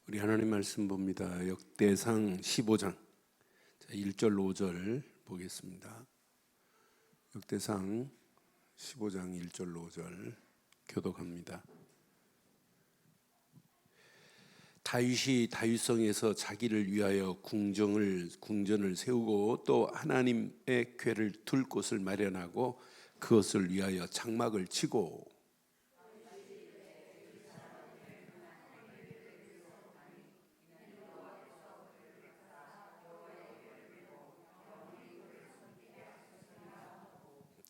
우리 하나님 말씀 봅니다. 역대상 15장 1절 5절 보겠습니다. 역대상 15장 1절 5절 교독합니다. 다윗이 다윗성에서 자기를 위하여 궁전을 세우고 또 하나님의 궤를 둘 곳을 마련하고 그것을 위하여 장막을 치고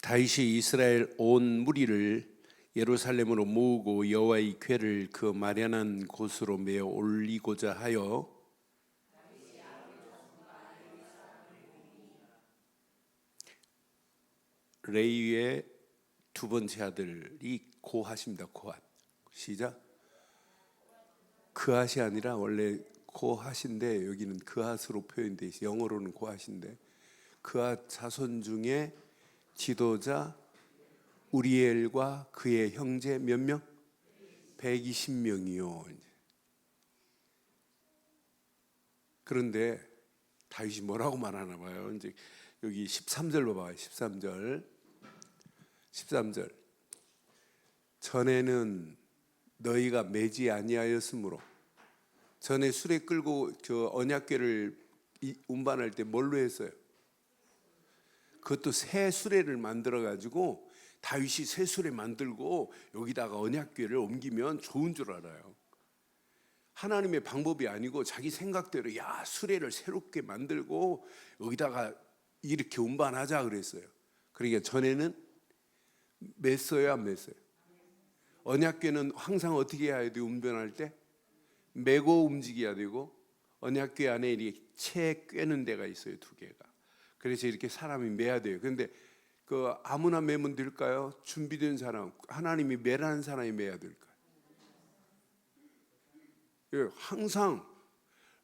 다윗이 이스라엘 온 무리를 예루살렘으로 모으고 여호와의 궤를 그 마련한 곳으로 메어 올리고자 하여 레위의 두 번째 아들이 고핫입니다. 고핫. 시작. 그핫이 아니라 원래 고핫인데 여기는 그핫으로 표현되어 있어요. 영어로는 고핫인데 그핫 자손 중에 지도자 우리엘과 그의 형제 몇 명? 120명이요. 그런데 다윗이 뭐라고 말하나 봐요. 이제 여기 13절로 봐요. 13절. 전에는 너희가 매지 아니하였으므로 전에 수레 끌고 저 언약궤를 운반할 때 뭘로 했어요? 그것도 새 수레를 만들어 가지고 다윗이 새 수레 만들고 여기다가 언약궤를 옮기면 좋은 줄 알아요. 하나님의 방법이 아니고 자기 생각대로 야 수레를 새롭게 만들고 여기다가 이렇게 운반하자 그랬어요. 그러니까 전에는 맸어요, 안 맸어요? 언약궤는 항상 어떻게 해야 돼요? 운반할 때 메고 움직여야 되고 언약궤 안에 이렇게 채 꿰는 데가 있어요, 두 개가. 그래서 이렇게 사람이 매야 돼요. 그런데 그 아무나 매면 될까요? 준비된 사람, 하나님이 매라는 사람이 매야 될까요? 항상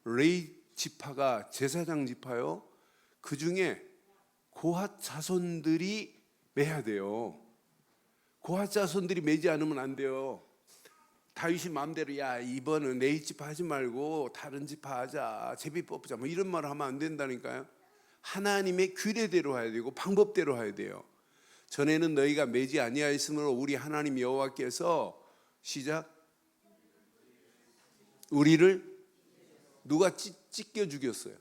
레위 지파가 제사장 지파요. 그 중에 고핫 자손들이 매야 돼요. 고핫 자손들이 매지 않으면 안 돼요. 다윗이 마음대로 야 이번은 레위 지파 하지 말고 다른 지파 하자, 제비 뽑자 뭐 이런 말 하면 안 된다니까요. 하나님의 규례대로 해야 되고 방법대로 해야 돼요. 전에는 너희가 매지 아니하였으므로 우리 하나님 여호와께서 시작 우리를 누가 찢겨 죽였어요?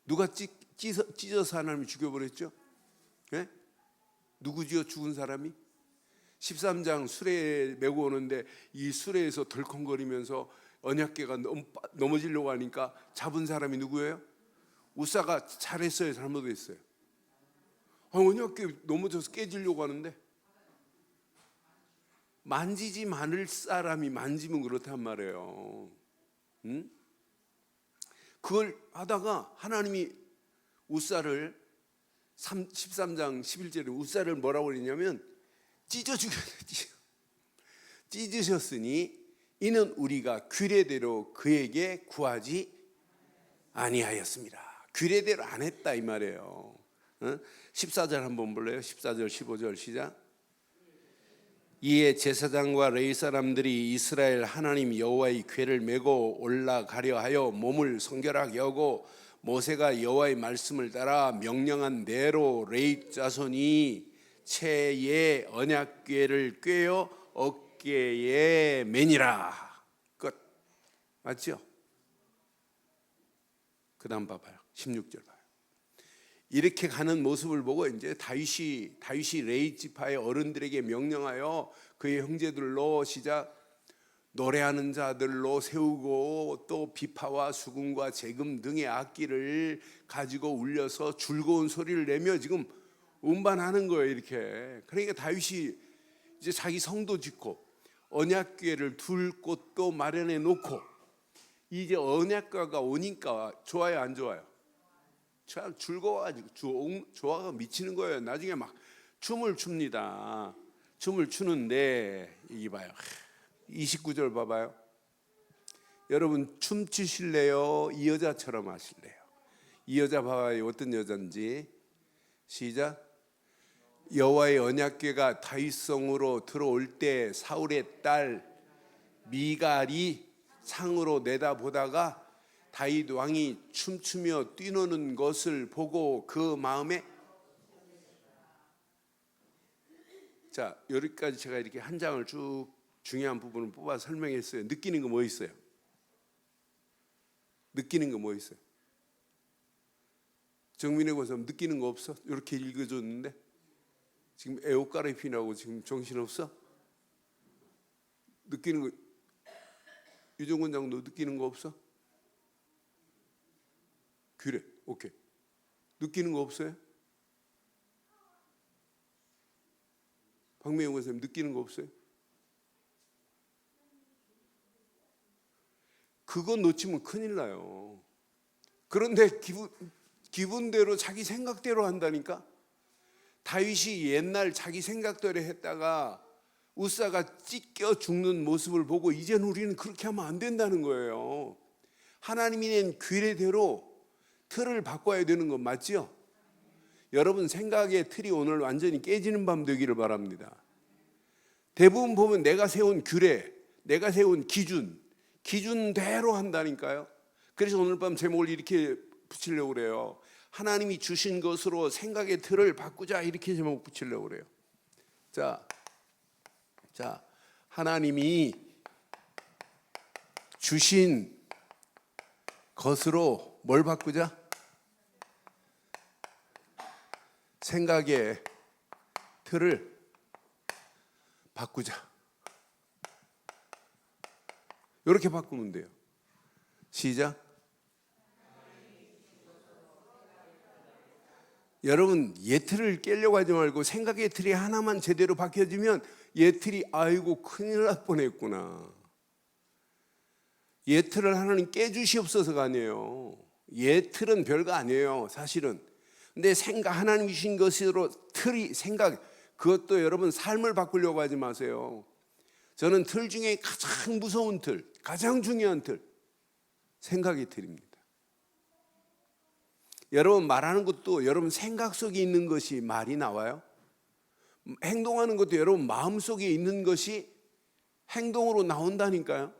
누가 찢어서 하나님이 죽여버렸죠? 네? 누구지요? 죽은 사람이? 13장 수레에 메고 오는데 이 수레에서 덜컹거리면서 언약궤가 넘어지려고 하니까 잡은 사람이 누구예요? 우사가 잘했어요? 잘못했어요? 언약궤 넘어져서 깨지려고 하는데 만지지 않을 사람이 만지면 그렇단 말이에요. 응? 그걸 하다가 하나님이 우사를 13장 11절에 우사를 뭐라고 그랬냐면 찢어 죽였지. 찢으셨으니 이는 우리가 규례대로 그에게 구하지 아니하였습니다. 규례대로 안 했다 이 말이에요. 14절 한번 볼래요? 14절 15절 시작. 이에 제사장과 레위 사람들이 이스라엘 하나님 여호와의 궤를 메고 올라가려 하여 몸을 성결하게 하고 모세가 여호와의 말씀을 따라 명령한 대로 레위 자손이 채에 언약궤를 꿰어 어깨에 매니라. 끝. 맞죠? 그 다음 봐봐요. 16절 봐요. 이렇게 가는 모습을 보고 이제 다윗이 레위 지파의 어른들에게 명령하여 그의 형제들로 시작 노래하는 자들로 세우고 또 비파와 수금과 재금 등의 악기를 가지고 울려서 즐거운 소리를 내며 지금 운반하는 거예요. 이렇게. 그러니까 다윗이 이제 자기 성도 짓고 언약궤를 둘 곳도 마련해 놓고 이제 언약궤가 오니까 좋아요, 안 좋아요? 참 즐거워가지고 좋아가 미치는 거예요. 나중에 막 춤을 춥니다. 춤을 추는데 이게 봐요. 29절 봐봐요. 여러분 춤추실래요? 이 여자처럼 하실래요? 이 여자 봐봐요. 어떤 여자인지. 시작. 여호와의 언약궤가 다윗성으로 들어올 때 사울의 딸 미갈이 상으로 내다보다가 다윗 왕이 춤추며 뛰노는 것을 보고 그 마음에, 자, 여기까지 제가 이렇게 한 장을 쭉 중요한 부분을 뽑아 설명했어요. 느끼는 거 뭐 있어요? 느끼는 거 뭐 있어요? 정민의 고사 느끼는 거 없어? 이렇게 읽어줬는데 지금 애옷 갈아입히라고 지금 정신없어? 느끼는 거, 유정권 장도 느끼는 거 없어? 그래, 오케이. 느끼는 거 없어요? 박명호 선생님 느끼는 거 없어요? 그거 놓치면 큰일 나요. 그런데 기분대로 자기 생각대로 한다니까. 다윗이 옛날 자기 생각대로 했다가 우사가 찢겨 죽는 모습을 보고 이젠 우리는 그렇게 하면 안 된다는 거예요. 하나님이 낸 규례대로 틀을 바꿔야 되는 건 맞죠? 여러분 생각의 틀이 오늘 완전히 깨지는 밤 되기를 바랍니다. 대부분 보면 내가 세운 규례, 내가 세운 기준대로 한다니까요. 그래서 오늘 밤 제목을 이렇게 붙이려고 그래요. 하나님이 주신 것으로 생각의 틀을 바꾸자, 이렇게 제목 붙이려고 그래요. 자, 하나님이 주신 것으로 뭘 바꾸자? 생각의 틀을 바꾸자. 이렇게 바꾸면 돼요. 시작. 여러분 예틀을 깨려고 하지 말고 생각의 틀이 하나만 제대로 박혀지면 예틀이 아이고 큰일 날 뻔했구나. 예틀을 하나님 깨주시옵소서가 아니에요. 예틀은 별거 아니에요 사실은. 근데 하나님 주신 것으로 틀이 생각, 그것도 여러분 삶을 바꾸려고 하지 마세요. 저는 틀 중에 가장 무서운 틀, 가장 중요한 틀, 생각의 틀입니다. 여러분 말하는 것도 여러분 생각 속에 있는 것이 말이 나와요. 행동하는 것도 여러분 마음 속에 있는 것이 행동으로 나온다니까요.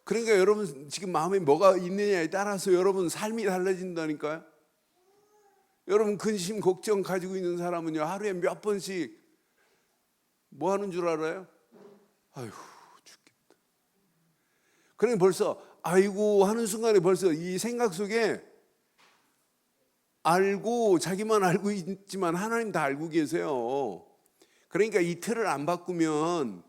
그러니까 여러분 지금 마음에 뭐가 있느냐에 따라서 여러분 삶이 달라진다니까요. 여러분 근심 걱정 가지고 있는 사람은요 하루에 몇 번씩 뭐 하는 줄 알아요? 아이고 죽겠다. 그러니까 벌써 아이고 하는 순간에 벌써 이 생각 속에 알고 자기만 알고 있지만 하나님 다 알고 계세요. 그러니까 이 틀을 안 바꾸면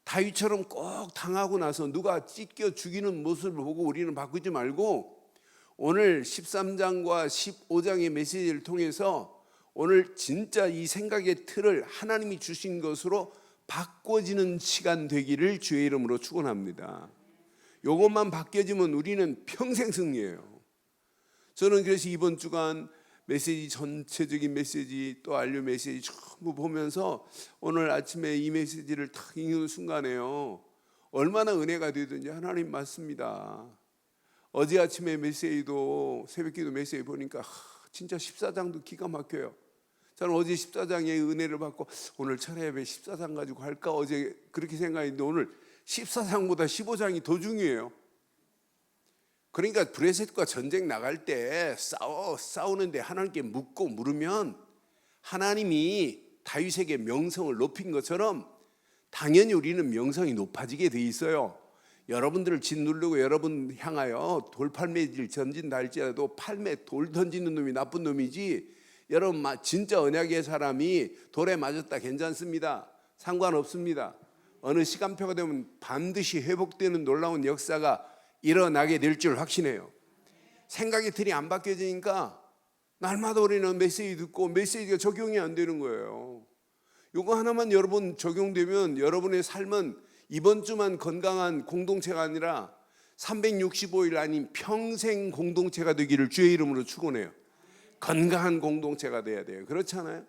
다윗처럼 꼭 당하고 나서 누가 찢겨 죽이는 모습을 보고 우리는 바꾸지 말고 오늘 13장과 15장의 메시지를 통해서 오늘 진짜 이 생각의 틀을 하나님이 주신 것으로 바꿔지는 시간 되기를 주의 이름으로 축원합니다. 이것만 바뀌어지면 우리는 평생 승리예요. 저는 그래서 이번 주간 메시지, 전체적인 메시지, 또 안료 메시지 전부 보면서 오늘 아침에 이 메시지를 딱 읽는 순간에요 얼마나 은혜가 되든지 하나님 맞습니다. 어제 아침에 메시지도 새벽기도 메시지 보니까 진짜 14장도 기가 막혀요. 저는 어제 14장의 은혜를 받고 오늘 철야예배 14장 가지고 할까 어제 그렇게 생각했는데 오늘 14장보다 15장이 더 중요해요. 그러니까 브레셋과 전쟁 나갈 때 싸우는데 하나님께 묻고 물으면 하나님이 다윗에게 명성을 높인 것처럼 당연히 우리는 명성이 높아지게 돼 있어요. 여러분들을 짓누르고 여러분 향하여 돌팔매질 던진다 할지라도 팔매 돌 던지는 놈이 나쁜 놈이지 여러분 진짜 언약의 사람이 돌에 맞았다 괜찮습니다. 상관없습니다. 어느 시간표가 되면 반드시 회복되는 놀라운 역사가 일어나게 될 줄 확신해요. 생각의 틀이 안 바뀌어지니까 날마다 우리는 메시지 듣고 메시지가 적용이 안 되는 거예요. 이거 하나만 여러분 적용되면 여러분의 삶은 이번 주만 건강한 공동체가 아니라 365일 아닌 평생 공동체가 되기를 주의 이름으로 축원해요. 건강한 공동체가 돼야 돼요. 그렇잖아요.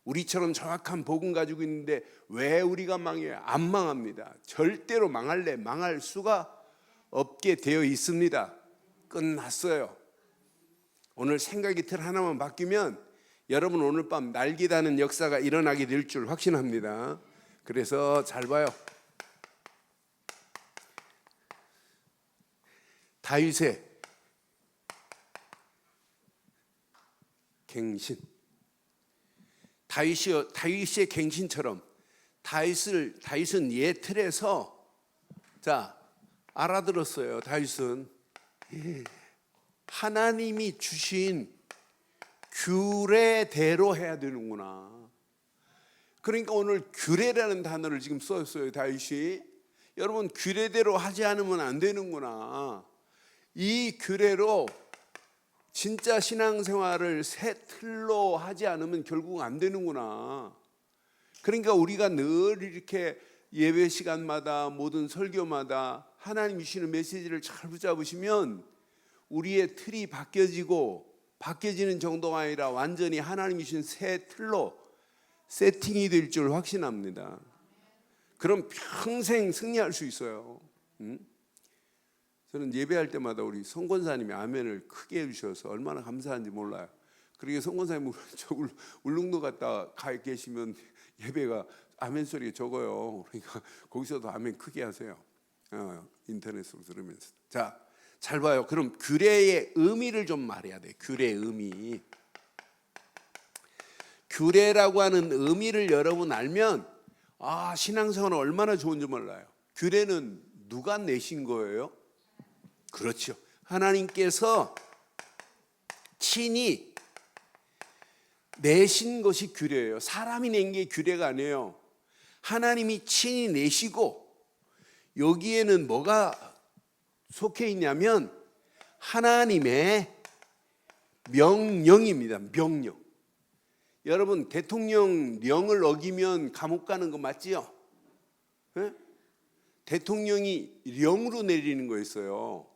우리처럼 정확한 복음 가지고 있는데 왜 우리가 망해요? 안 망합니다. 절대로 망할 수가 없게 되어 있습니다. 끝났어요. 오늘 생각의 틀 하나만 바뀌면 여러분 오늘 밤 날개 다는 역사가 일어나게 될 줄 확신합니다. 그래서 잘 봐요. 다윗의 갱신. 다윗의 갱신처럼 다윗은 옛 틀에서 알아들었어요. 다윗은 하나님이 주신 규례대로 해야 되는구나. 그러니까 오늘 규례라는 단어를 지금 썼어요, 다윗이. 여러분, 규례대로 하지 않으면 안 되는구나. 이 규례로 진짜 신앙생활을 새 틀로 하지 않으면 결국 안 되는구나. 그러니까 우리가 늘 이렇게 예배 시간마다 모든 설교마다 하나님 주시는 메시지를 잘 붙잡으시면 우리의 틀이 바뀌어지는 정도가 아니라 완전히 하나님 주신 새 틀로 세팅이 될 줄 확신합니다. 그럼 평생 승리할 수 있어요. 저는 예배할 때마다 우리 성권사님이 아멘을 크게 해주셔서 얼마나 감사한지 몰라요. 그러게 성권사님 울릉도 갔다 가 계시면 예배가 아멘 소리가 적어요. 그러니까 거기서도 아멘 크게 하세요. 인터넷으로 들으면서. 자, 잘 봐요. 그럼 규례의 의미를 좀 말해야 돼. 규례의 의미. 규례라고 하는 의미를 여러분 알면 신앙생활은 얼마나 좋은지 몰라요. 규례는 누가 내신 거예요? 그렇죠. 하나님께서 친히 내신 것이 규례예요. 사람이 낸 게 규례가 아니에요. 하나님이 친히 내시고 여기에는 뭐가 속해 있냐면 하나님의 명령입니다. 명령. 여러분, 대통령령을 어기면 감옥 가는 거 맞지요? 네? 대통령이 령으로 내리는 거였어요.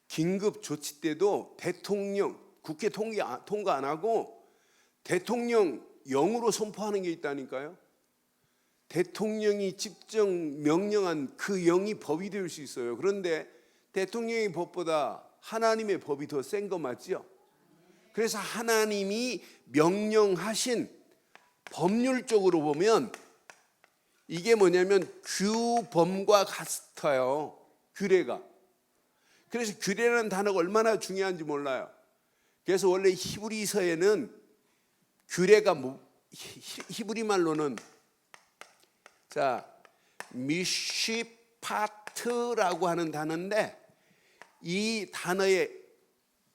긴급 조치 때도 대통령, 국회 통과 안 하고 대통령 영으로 선포하는 게 있다니까요. 대통령이 직접 명령한 그 영이 법이 될 수 있어요. 그런데 대통령의 법보다 하나님의 법이 더 센 거 맞죠? 그래서 하나님이 명령하신 법률적으로 보면 이게 뭐냐면 규범과 같아요. 규례가. 그래서 규례라는 단어가 얼마나 중요한지 몰라요. 그래서 원래 히브리서에는 규례가 히브리 말로는 미시파트라고 하는 단어인데 이 단어의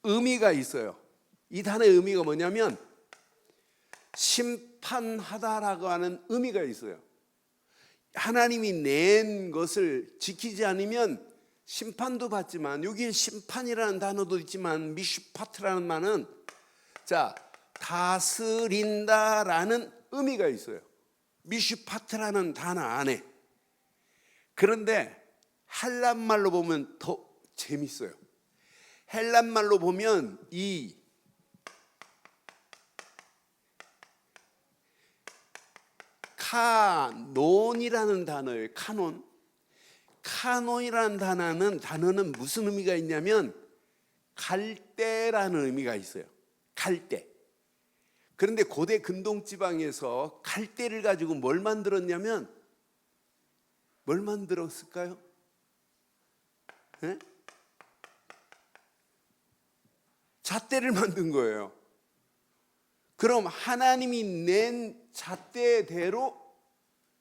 의미가 있어요. 이 단어의 의미가 뭐냐면 심판하다라고 하는 의미가 있어요. 하나님이 낸 것을 지키지 않으면 심판도 받지만 여기에 심판이라는 단어도 있지만 미슈파트라는 말은 다스린다라는 의미가 있어요. 미슈파트라는 단어 안에. 그런데 헬란말로 보면 더 재밌어요. 헬란말로 보면 이 카논이라는 단어예요. 카논이라는 단어는 무슨 의미가 있냐면 갈대라는 의미가 있어요. 갈대. 그런데 고대 근동지방에서 갈대를 가지고 뭘 만들었냐면 뭘 만들었을까요? 네? 잣대를 만든 거예요. 그럼 하나님이 낸 잣대대로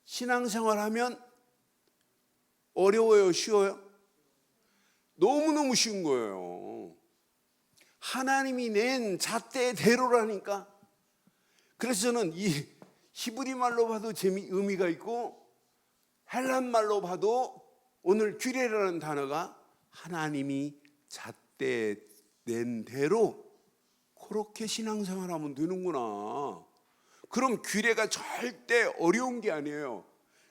신앙생활하면 어려워요? 쉬워요? 너무너무 쉬운 거예요. 하나님이 낸 잣대대로라니까. 그래서 저는 이 히브리 말로 봐도 의미가 있고 헬란 말로 봐도 오늘 규례라는 단어가 하나님이 잣대 낸 대로 그렇게 신앙생활하면 되는구나. 그럼 규례가 절대 어려운 게 아니에요.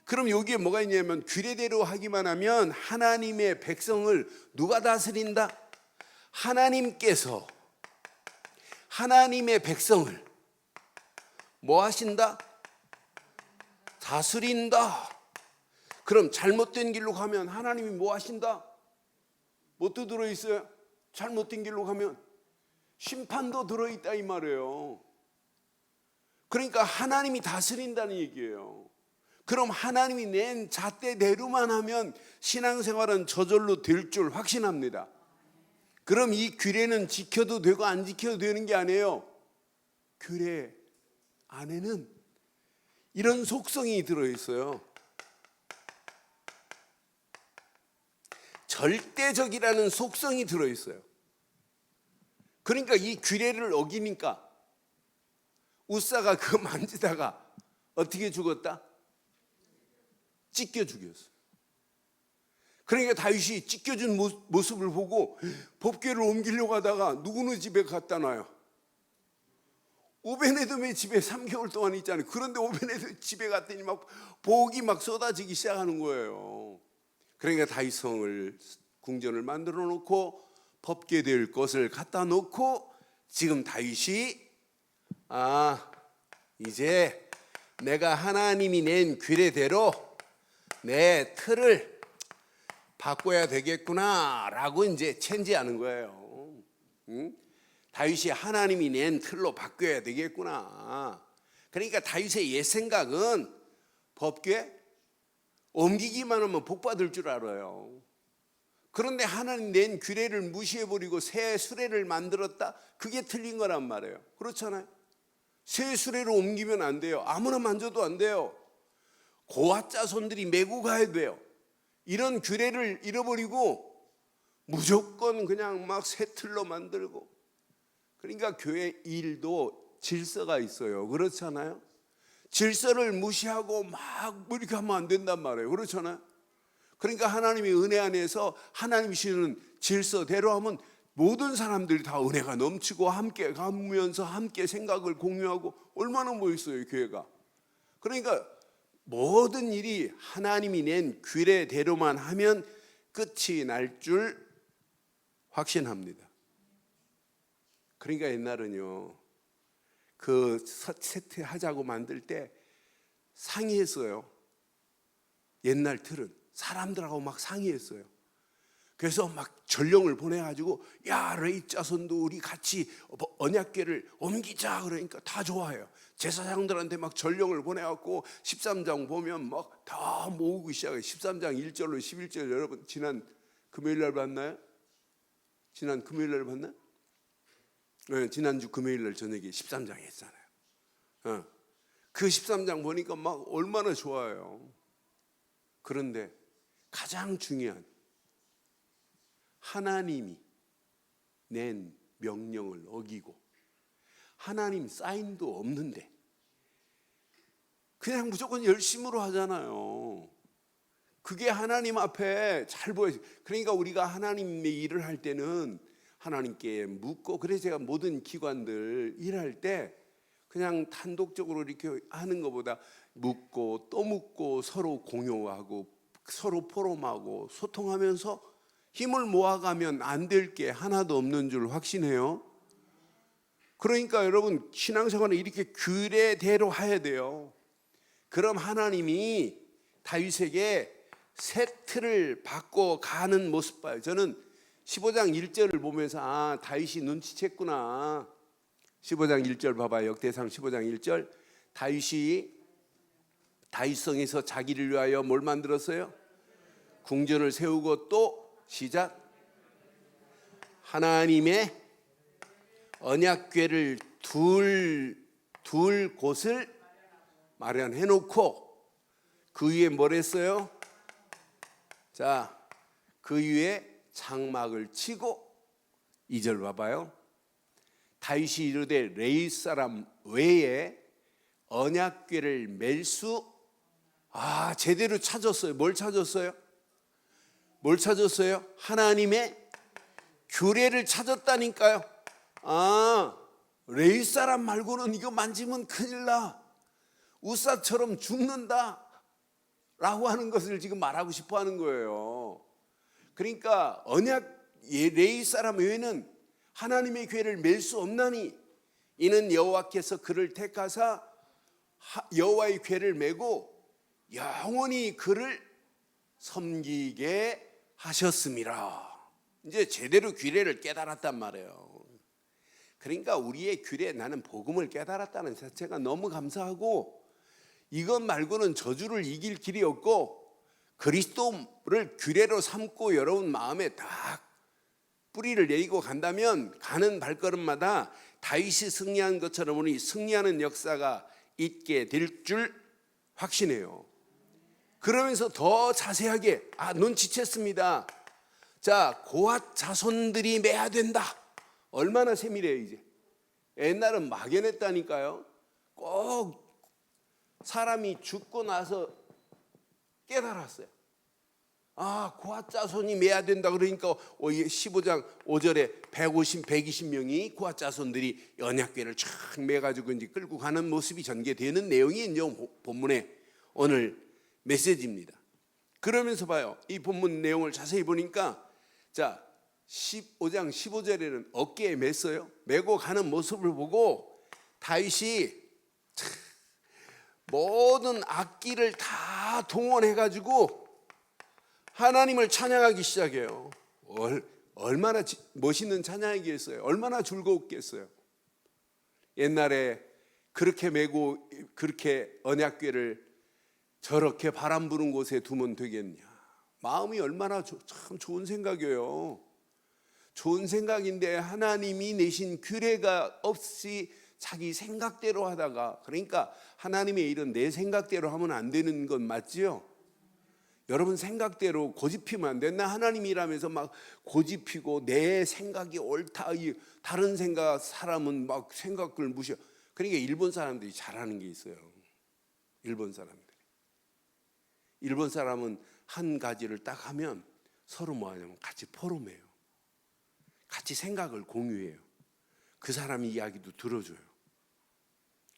그럼 여기에 뭐가 있냐면 규례대로 하기만 하면 하나님의 백성을 누가 다스린다? 하나님께서 하나님의 백성을 뭐 하신다? 다스린다. 그럼 잘못된 길로 가면 하나님이 뭐 하신다? 뭣도 들어있어요? 잘못된 길로 가면 심판도 들어있다 이 말이에요. 그러니까 하나님이 다스린다는 얘기예요. 그럼 하나님이 낸 잣대대로만 하면 신앙생활은 저절로 될 줄 확신합니다. 그럼 이 규례는 지켜도 되고 안 지켜도 되는 게 아니에요. 규례 안에는 이런 속성이 들어있어요. 절대적이라는 속성이 들어있어요. 그러니까 이 규례를 어기니까 우사가 그거 만지다가 어떻게 죽었다? 찢겨 죽였어요. 그러니까 다윗이 찢겨진 모습을 보고 법궤를 옮기려고 하다가 누구네 집에 갖다 놔요? 오베네돔의 집에 3개월 동안 있잖아요. 그런데 오베네돔 집에 갔더니 막 복이 막 쏟아지기 시작하는 거예요. 그러니까 다윗성을 궁전을 만들어 놓고 법궤 될 것을 갖다 놓고 지금 다윗이 이제 내가 하나님이 낸 규례대로 내 틀을 바꿔야 되겠구나 라고 이제 체인지하는 거예요. 다윗이 하나님이 낸 틀로 바뀌어야 되겠구나. 그러니까 다윗의 옛 생각은 법궤 옮기기만 하면 복 받을 줄 알아요. 그런데 하나님 낸 규례를 무시해버리고 새 수레를 만들었다? 그게 틀린 거란 말이에요. 그렇잖아요. 새 수레로 옮기면 안 돼요. 아무나 만져도 안 돼요. 고아 자손들이 메고 가야 돼요. 이런 규례를 잃어버리고 무조건 그냥 막 새 틀로 만들고. 그러니까 교회 일도 질서가 있어요. 그렇잖아요. 질서를 무시하고 막 이렇게 하면 안 된단 말이에요. 그렇잖아요. 그러니까 하나님의 은혜 안에서 하나님이 주시는 질서대로 하면 모든 사람들이 다 은혜가 넘치고 함께 가면서 함께 생각을 공유하고 얼마나 멋있어요, 교회가. 그러니까 모든 일이 하나님이 낸 규례대로만 하면 끝이 날 줄 확신합니다. 그러니까 옛날은요, 그 세트 하자고 만들 때 상의했어요. 옛날 틀은 사람들하고 막 상의했어요. 그래서 막 전령을 보내가지고 야 레위 자손도 우리 같이 언약궤를 옮기자 그러니까 다 좋아해요. 제사장들한테 막 전령을 보내갖고 13장 보면 막 다 모으고 시작해요. 13장 1절로 11절 여러분 지난 금요일 날 봤나요? 지난 금요일 날 봤나요? 네, 지난주 금요일 날 저녁에 13장 했잖아요. 그 13장 보니까 막 얼마나 좋아요. 그런데 가장 중요한 하나님이 낸 명령을 어기고 하나님 사인도 없는데 그냥 무조건 열심으로 하잖아요. 그게 하나님 앞에 잘 보여요. 그러니까 우리가 하나님의 일을 할 때는 하나님께 묻고, 그래서 제가 모든 기관들 일할 때 그냥 단독적으로 이렇게 하는 것보다 묻고 또 묻고 서로 공유하고 서로 포럼하고 소통하면서 힘을 모아가면 안 될 게 하나도 없는 줄 확신해요. 그러니까 여러분 신앙생활은 이렇게 규례대로 해야 돼요. 그럼 하나님이 다윗에게 새 틀을 바꿔 가는 모습 봐요. 저는 15장 1절을 보면서 다윗이 눈치챘구나. 15장 1절 봐봐요. 역대상 15장 1절. 다윗이 다윗성에서 자기를 위하여 뭘 만들었어요? 궁전을 세우고 또 시작. 하나님의 언약궤를 둘 곳을 마련해 놓고 그 위에 뭘 했어요? 자, 그 위에 장막을 치고 2절 봐봐요. 다윗이 이르되 레위 사람 외에 언약궤를 맬 수 제대로 찾았어요. 뭘 찾았어요? 뭘 찾았어요? 하나님의 규례를 찾았다니까요. 레위 사람 말고는 이거 만지면 큰일 나. 우사처럼 죽는다 라고 하는 것을 지금 말하고 싶어 하는 거예요. 그러니까 레위 사람 외에는 하나님의 궤를 맬 수 없나니 이는 여호와께서 그를 택하사 여호와의 궤를 메고 영원히 그를 섬기게 하셨음이라. 이제 제대로 규례를 깨달았단 말이에요. 그러니까 우리의 규례, 나는 복음을 깨달았다는 자체가 너무 감사하고, 이것 말고는 저주를 이길 길이 없고 그리스도를 규례로 삼고 여러분 마음에 딱 뿌리를 내리고 간다면 가는 발걸음마다 다윗이 승리한 것처럼 우리 승리하는 역사가 있게 될 줄 확신해요. 그러면서 더 자세하게 눈치챘습니다. 자, 고앗 자손들이 매야 된다. 얼마나 세밀해요. 이제 옛날은 막연했다니까요. 꼭 사람이 죽고 나서 깨달았어요. 고앗 자손이 매야 된다. 그러니까 15장 5절에 120명이 고앗 자손들이 언약궤를 쫙 매가지고 이제 끌고 가는 모습이 전개되는 내용이 이제 본문의 오늘 메시지입니다. 그러면서 봐요. 이 본문 내용을 자세히 보니까 자, 15장 15절에는 어깨에 맸어요. 메고 가는 모습을 보고 다윗이 모든 악기를 다 동원해가지고 하나님을 찬양하기 시작해요. 얼마나 멋있는 찬양이겠어요. 얼마나 즐거웠겠어요. 옛날에 그렇게 메고 그렇게 언약궤를 저렇게 바람 부는 곳에 두면 되겠냐. 마음이 얼마나 참 좋은 생각이에요. 좋은 생각인데 하나님이 내신 규례가 없이 자기 생각대로 하다가, 그러니까 하나님의 일은 내 생각대로 하면 안 되는 건 맞지요? 여러분 생각대로 고집피면 안 된다. 하나님이 일하면서 막 고집피고 내 생각이 옳다, 다른 생각 사람은 막 생각을 무시해. 그러니까 일본 사람들이 잘하는 게 있어요. 일본 사람은 한 가지를 딱 하면 서로 뭐 하냐면 같이 포럼해요. 같이 생각을 공유해요. 그 사람 이야기도 들어줘요.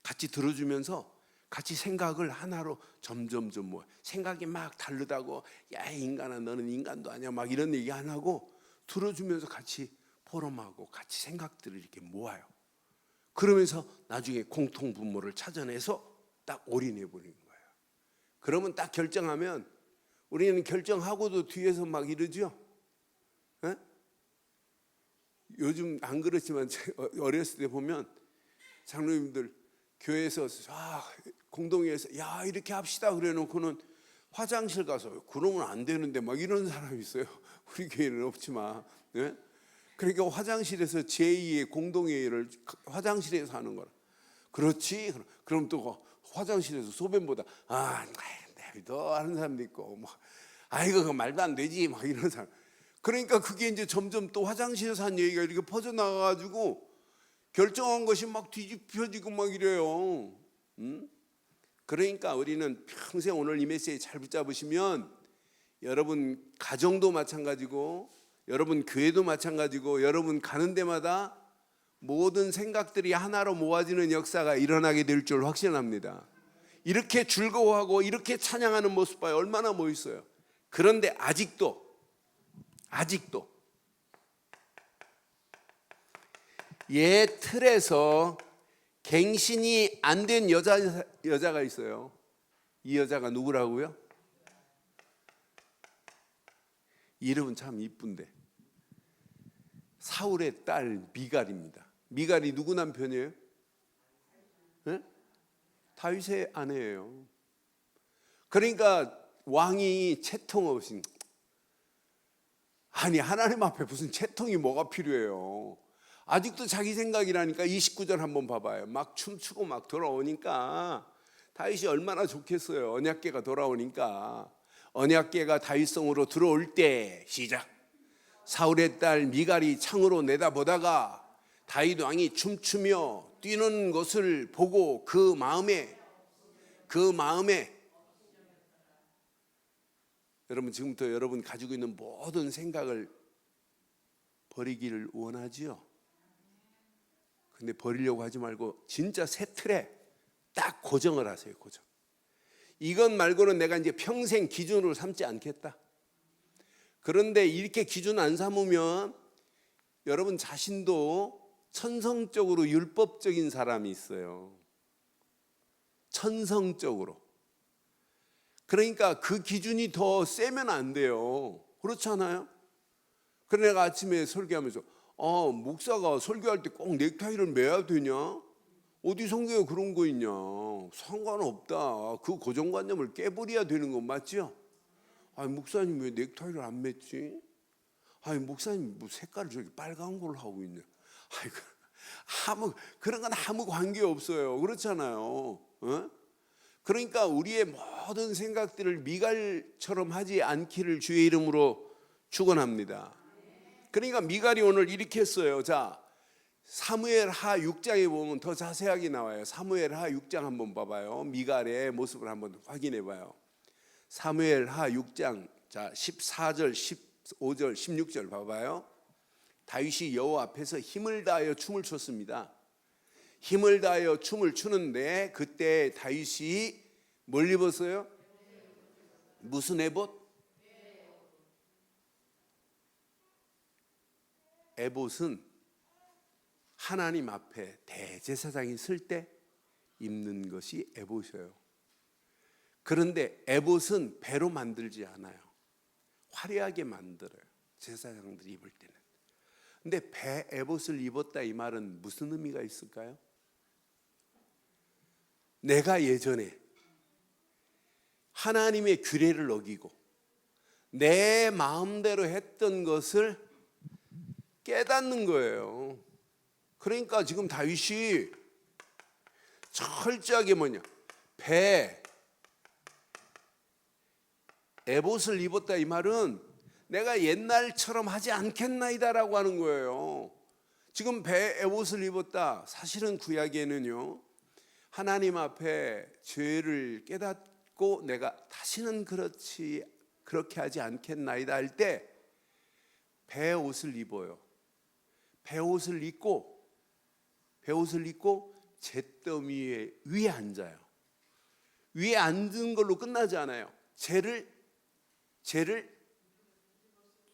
같이 들어주면서 같이 생각을 하나로 점점 뭐 생각이 막 다르다고, 야 인간아 너는 인간도 아니야 막 이런 얘기 안 하고 들어주면서 같이 포럼하고 같이 생각들을 이렇게 모아요. 그러면서 나중에 공통 분모를 찾아내서 딱 올인해 버리는 거예요. 그러면 딱 결정하면 우리는 결정하고도 뒤에서 막 이러죠. 에? 요즘 안 그렇지만 어렸을 때 보면 장로님들 교회에서 공동회에서 야 이렇게 합시다 그래 놓고는 화장실 가서 그러면 안 되는데 막 이런 사람이 있어요. 우리 교회는 없지만. 네? 그러니까 화장실에서 제2의 공동회의를 화장실에서 하는 거라. 그렇지. 그럼 또 화장실에서 소변보다 또 하는 사람도 있고 뭐 아이고 그 말도 안 되지 막 이런 사람. 그러니까 그게 이제 점점 또 화장실에서 한 얘기가 이렇게 퍼져나가가지고 결정한 것이 막 뒤집혀지고 막 이래요. 그러니까 우리는 평생 오늘 이 메시지 잘 붙잡으시면 여러분 가정도 마찬가지고 여러분 교회도 마찬가지고 여러분 가는 데마다 모든 생각들이 하나로 모아지는 역사가 일어나게 될 줄 확신합니다. 이렇게 즐거워하고 이렇게 찬양하는 모습 봐요. 얼마나 멋있어요. 그런데 아직도 옛 틀에서 갱신이 안 된 여자가 있어요. 이 여자가 누구라고요? 이름은 참 이쁜데 사울의 딸 미갈입니다. 미갈이 누구 남편이에요? 네? 다윗의 아내예요. 그러니까 왕이 채통 없이 하나님 앞에 무슨 채통이 뭐가 필요해요. 아직도 자기 생각이라니까. 29절 한번 봐봐요. 막 춤추고 막 돌아오니까 다윗이 얼마나 좋겠어요. 언약궤가 돌아오니까. 언약궤가 다윗성으로 들어올 때 시작. 사울의 딸 미갈이 창으로 내다보다가 다윗 왕이 춤추며 뛰는 것을 보고 그 마음에 여러분 지금부터 여러분 가지고 있는 모든 생각을 버리기를 원하지요. 근데 버리려고 하지 말고 진짜 새 틀에 딱 고정을 하세요. 고정. 이것 말고는 내가 이제 평생 기준으로 삼지 않겠다. 그런데 이렇게 기준 안 삼으면 여러분 자신도 천성적으로 율법적인 사람이 있어요. 천성적으로. 그러니까 그 기준이 더 세면 안 돼요. 그렇지 않아요? 그래 내가 아침에 설교하면서 목사가 설교할 때 꼭 넥타이를 매야 되냐? 어디 성경에 그런 거 있냐? 상관없다. 그 고정관념을 깨버려야 되는 건 맞죠? 아니 목사님 왜 넥타이를 안 맸지? 아니 목사님 뭐 색깔을 저기 빨간 걸 하고 있네. 아니 그런 건 아무 관계 없어요. 그렇잖아요. 어? 그러니까 우리의 모든 생각들을 미갈처럼 하지 않기를 주의 이름으로 축원합니다. 그러니까 미갈이 오늘 이렇게 했어요. 자, 사무엘하 6장에 보면 더 자세하게 나와요. 사무엘하 6장 한번 봐봐요. 미갈의 모습을 한번 확인해 봐요. 사무엘하 6장 자 14절, 15절, 16절 봐봐요. 다윗이 여호와 앞에서 힘을 다하여 춤을 췄습니다. 힘을 다하여 춤을 추는데 그때 다윗이 뭘 입었어요? 무슨 에봇? 에봇은 하나님 앞에 대제사장이 설 때 입는 것이 에봇이에요. 그런데 에봇은 배로 만들지 않아요. 화려하게 만들어요. 제사장들이 입을 때는. 근데 배 에봇을 입었다 이 말은 무슨 의미가 있을까요? 내가 예전에 하나님의 규례를 어기고 내 마음대로 했던 것을 깨닫는 거예요. 그러니까 지금 다윗이 철저하게 배 에봇을 입었다 이 말은 내가 옛날처럼 하지 않겠나이다라고 하는 거예요. 지금 배 에봇을 입었다. 사실은 구약에는요 하나님 앞에 죄를 깨닫고 내가 다시는 그렇게 하지 않겠나이다 할 때 배 옷을 입어요. 배 옷을 입고 잿더미 위에 앉아요. 위에 앉은 걸로 끝나지 않아요. 죄를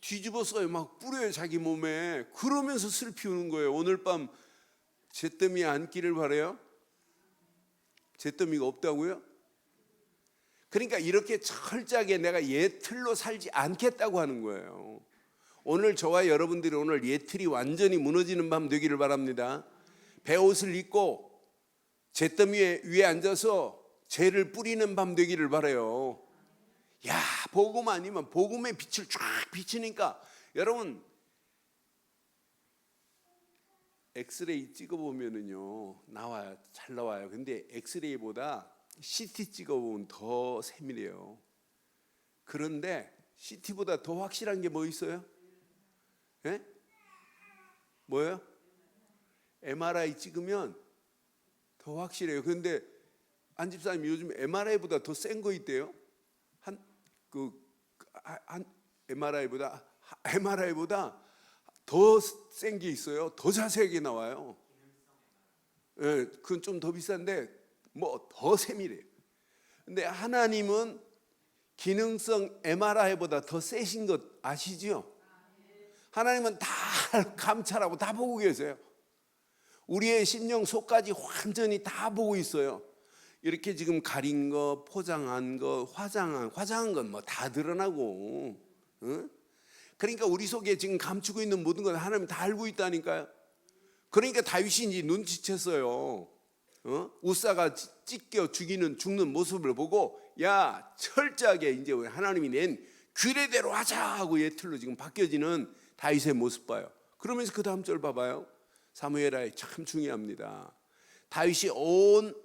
뒤집어서 막 뿌려요 자기 몸에. 그러면서 슬피 우는 거예요. 오늘 밤 잿더미에 앉기를 바래요. 잿더미가 없다고요? 그러니까 이렇게 철저하게 내가 옛 틀로 살지 않겠다고 하는 거예요. 오늘 저와 여러분들이 오늘 옛 틀이 완전히 무너지는 밤 되기를 바랍니다. 배옷을 입고 잿더미 위에 앉아서 죄를 뿌리는 밤 되기를 바라요. 야, 복음 아니면 복음의 빛을 쫙 비치니까 여러분 엑스레이 찍어보면은요 나와요. 잘 나와요. 근데 엑스레이보다 CT 찍어보면 더 세밀해요. 그런데 CT보다 더 확실한 게 뭐 있어요? 예? 뭐예요? MRI 찍으면 더 확실해요. 그런데 안 집사님 요즘 MRI보다 더 센 거 있대요. 한 MRI보다 더 센 게 있어요. 더 자세하게 나와요. 예, 그건 좀 더 비싼데 뭐 더 세밀해요. 근데 하나님은 기능성 MRI보다 더 세신 것 아시죠? 하나님은 다 감찰하고 다 보고 계세요. 우리의 심령 속까지 완전히 다 보고 있어요. 이렇게 지금 가린 거, 포장한 거, 화장한 건 뭐 다 드러나고, 응? 그러니까 우리 속에 지금 감추고 있는 모든 건 하나님 다 알고 있다니까요. 그러니까 다윗이 이제 눈치챘어요. 우사가 찢겨 죽는 모습을 보고 야 철저하게 이제 하나님이 낸 규례대로 하자 하고 예틀로 지금 바뀌어지는 다윗의 모습 봐요. 그러면서 그 다음 절 봐봐요. 사무엘하에 참 중요합니다. 다윗이 온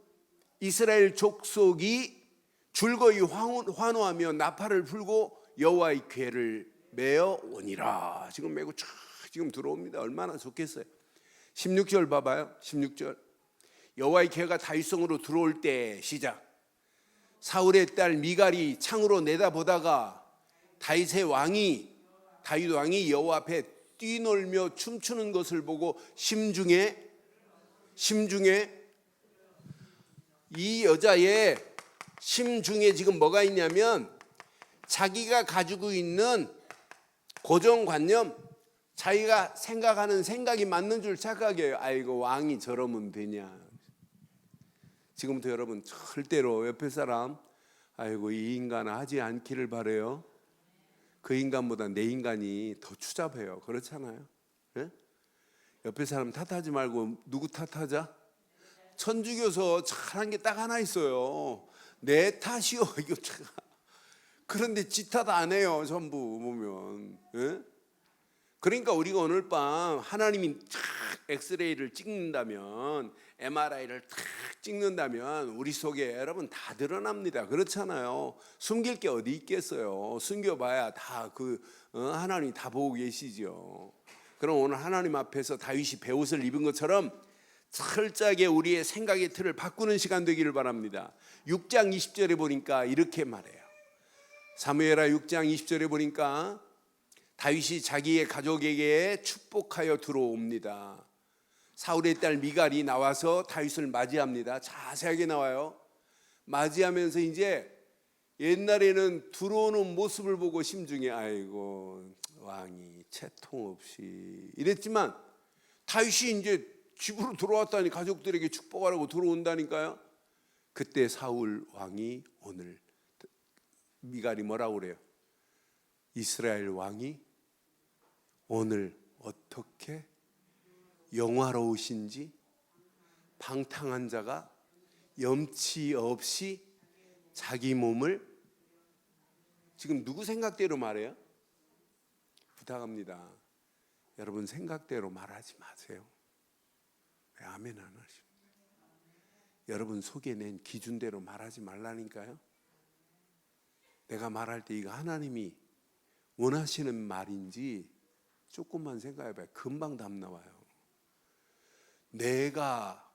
이스라엘 족속이 즐거이 환호하며 나팔을 불고 여호와의 궤를 메어 오니라. 지금 메고 쫙 지금 들어옵니다. 얼마나 좋겠어요. 16절 봐봐요. 16절 여호와의 궤가 다윗성으로 들어올 때 시작. 사울의 딸 미갈이 창으로 내다보다가 다윗 왕이 여호와 앞에 뛰놀며 춤추는 것을 보고 심중에 이 여자의 심중에 지금 뭐가 있냐면 자기가 가지고 있는 고정관념, 자기가 생각하는 생각이 맞는 줄 착각해요. 아이고 왕이 저러면 되냐. 지금부터 여러분 절대로 옆에 사람 아이고 이 인간은 하지 않기를 바라요. 그 인간보다 내 인간이 더 추잡해요. 그렇잖아요. 예? 옆에 사람 탓하지 말고 누구 탓하자? 천주교서 잘한 게 딱 하나 있어요. 내 탓이요. 이거 참. 그런데 지 탓 안 해요. 전부 보면. 예? 그러니까 우리가 오늘 밤 하나님이 탁 엑스레이를 찍는다면, MRI를 탁 찍는다면 우리 속에 여러분 다 드러납니다. 그렇잖아요. 숨길 게 어디 있겠어요. 숨겨봐야 다 하나님이 다 보고 계시죠. 그럼 오늘 하나님 앞에서 다윗이 베옷을 입은 것처럼 철저하게 우리의 생각의 틀을 바꾸는 시간 되기를 바랍니다. 6장 20절에 보니까 이렇게 말해요. 사무엘하 6장 20절에 보니까 다윗이 자기의 가족에게 축복하여 들어옵니다. 사울의 딸 미갈이 나와서 다윗을 맞이합니다. 자세하게 나와요. 맞이하면서 이제 옛날에는 들어오는 모습을 보고 심중에 아이고 왕이 채통 없이 이랬지만 다윗이 이제 집으로 들어왔다니 가족들에게 축복하라고 들어온다니까요. 그때 사울 왕이 오늘 미갈이 뭐라고 그래요? 이스라엘 왕이 오늘 어떻게 영화로우신지 방탕한 자가 염치 없이 자기 몸을 지금 누구 생각대로 말해요? 부탁합니다. 여러분 생각대로 말하지 마세요. 왜 아멘 안 하십니까? 여러분 속에 낸 기준대로 말하지 말라니까요. 내가 말할 때 이거 하나님이 원하시는 말인지 조금만 생각해봐요. 금방 답 나와요. 내가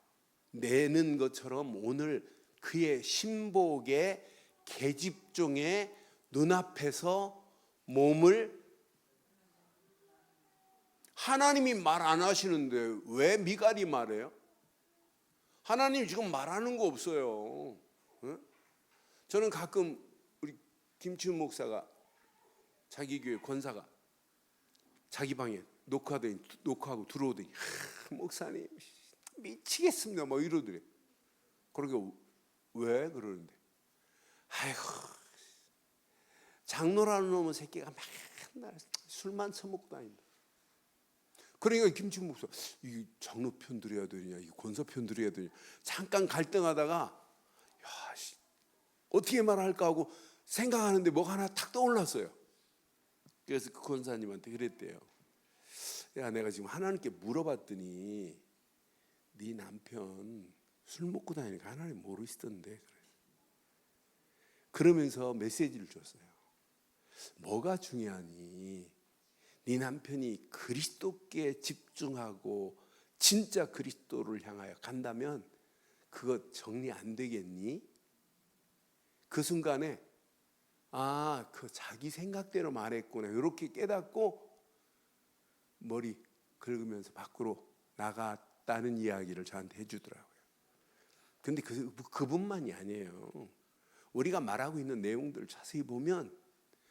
내는 것처럼 오늘 그의 신복의 계집종의 눈앞에서 몸을 하나님이 말 안 하시는데 왜 미갈이 말해요? 하나님 지금 말하는 거 없어요. 저는 가끔 우리 김치훈 목사가 자기 교회 권사가 자기 방에 녹화하고 들어오더니 목사님 미치겠습니다 뭐 이러더래. 그러게 왜 그러는데 아이고 장로라는 놈의 새끼가 맨날 술만 처먹고 다닌다. 그러니까 김치훈 목사 이 장로 편 들어야 되냐 이 권사 편 들어야 되냐 잠깐 갈등하다가 어떻게 말할까 하고 생각하는데 뭐가 하나 탁 떠올랐어요. 그래서 그 권사님한테 그랬대요. 야 내가 지금 하나님께 물어봤더니 네 남편 술 먹고 다니니까 하나님 모르시던데. 그러면서 메시지를 줬어요. 뭐가 중요하니 네 남편이 그리스도께 집중하고 진짜 그리스도를 향하여 간다면 그거 정리 안 되겠니? 그 순간에 그 자기 생각대로 말했구나 이렇게 깨닫고 머리 긁으면서 밖으로 나갔다는 이야기를 저한테 해주더라고요. 근데 그분만이 아니에요. 우리가 말하고 있는 내용들 자세히 보면